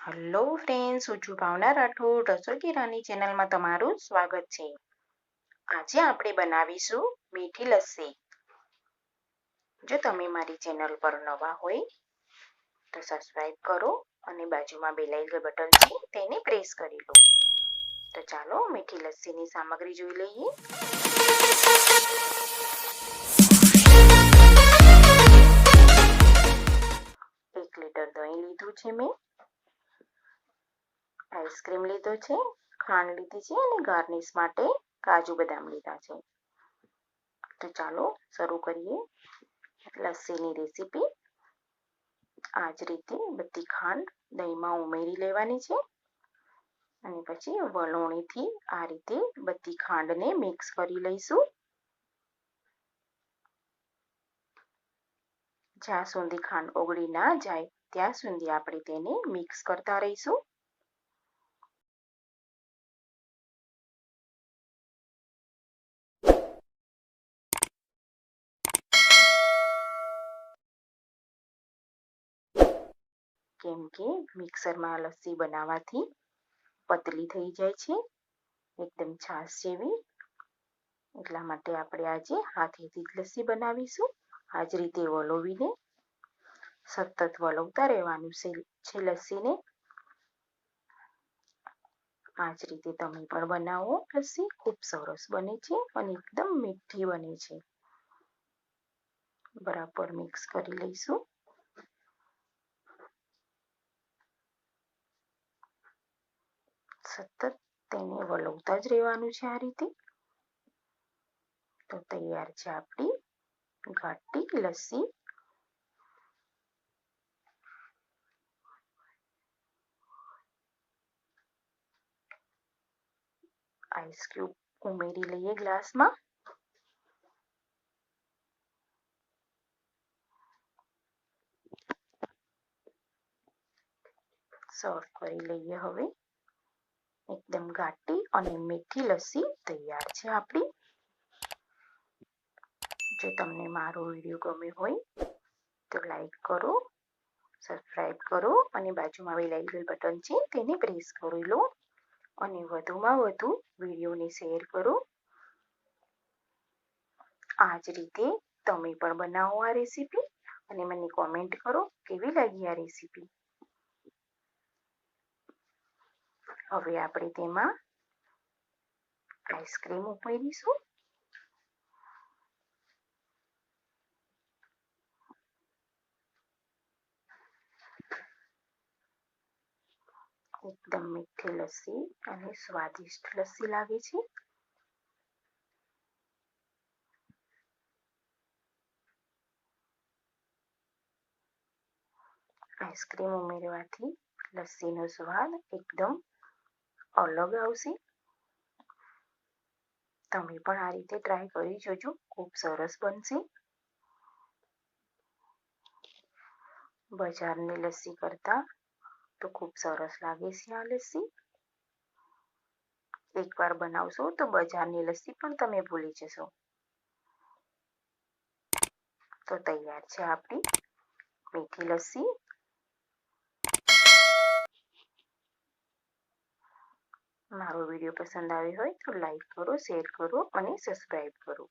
Hello friends, હું છું ભાવના રાઠોડ. રસોઈ કી રાની ચેનલમાં તમારું સ્વાગત છે. આજે આપણે બનાવીશું મીઠી લસ્સી. જો તમે મારી ચેનલ પર નવા હોય તો સબસ્ક્રાઈબ કરો અને બાજુમાં બેલ આઇકન બટન છે તેને પ્રેસ કરી લો. તો ચાલો મીઠી લસ્સીની સામગ્રી જોઈ લઈએ. એક લીટર દહીં લીધું છે મેં. આઈસ્ક્રીમ લીધો છે, ખાંડ લીધી છે અને ગાર્નિશ માટે કાજુ બદામ લીધા છે. તો ચાલો શરૂ કરીએ લસ્સીની રેસીપી. આ જ રીતે બધી ખાંડ દહીંમાં ઉમેરી લેવાની છે અને પછી વલોણીથી આ રીતે બધી ખાંડને મિક્સ કરી લઈશું. જ્યાં સુધી ખાંડ ઓગળી ના જાય ત્યાં સુધી આપણે તેને મિક્સ કરતા રહીશું. કેમ કે મિક્સરમાં લસ્સી બનાવવાથી પતલી થઈ જાય છે, એકદમ છાશ જેવી. એટલા માટે આપણે આજે હાથેથી જ લસ્સી બનાવીશું. આ જ રીતે વલોવીને સતત વલોવતા રહેવાનું છે લસ્સીને. આ જ રીતે તમે પણ બનાવો. લસ્સી ખૂબ સરસ બને છે અને એકદમ મીઠી બને છે. બરાબર મિક્સ કરી લઈશું. સતત તેને વલોવતા જ રહેવાનું છે આ રીતે. તો તૈયાર છે આપણી ઘાટી લસ્સી. આઈસ ક્યુબ ઉમેરી લઈએ ગ્લાસમાં. સર્વ કરી લઈએ. હવે એકદમ ઘાટી અને મીઠી લસ્સી તૈયાર છે આપણી. જો તમને મારો વિડીયો ગમ્યો હોય તો લાઈક કરો, સબસ્ક્રાઈબ કરો અને બાજુમાં બેલ આઇકન બટન છે તેને પ્રેસ કરી લો અને વધુમાં વધુ વિડીયોને શેર કરો. આ જ રીતે તમે પણ બનાવો આ રેસીપી અને મને કોમેન્ટ કરો કેવી લાગી આ રેસીપી. હવે આપણે તેમાં આઈસ્ક્રીમ ઉમેરીશું. એકદમ મીઠી લસ્સી અને સ્વાદિષ્ટ લસ્સી લાગે છે. આઈસ્ક્રીમ ઉમેરવાથી લસ્સીનો સ્વાદ એકદમ અલગ આવશે. તમે પણ આ રીતે ટ્રાય કરી જોજો, ખૂબ સરસ બનશે. બજારની લસ્સી કરતાં તો ખૂબ સરસ લાગે છે આ લસ્સી. એકવાર બનાવશો તો બજારની લસ્સી પણ તમે ભૂલી જશો. તો તૈયાર છે આપણી મીઠી લસ્સી. મારો વિડીયો પસંદ આવ્યો હોય તો લાઈક કરો, શેર કરો અને સબસ્ક્રાઈબ કરો.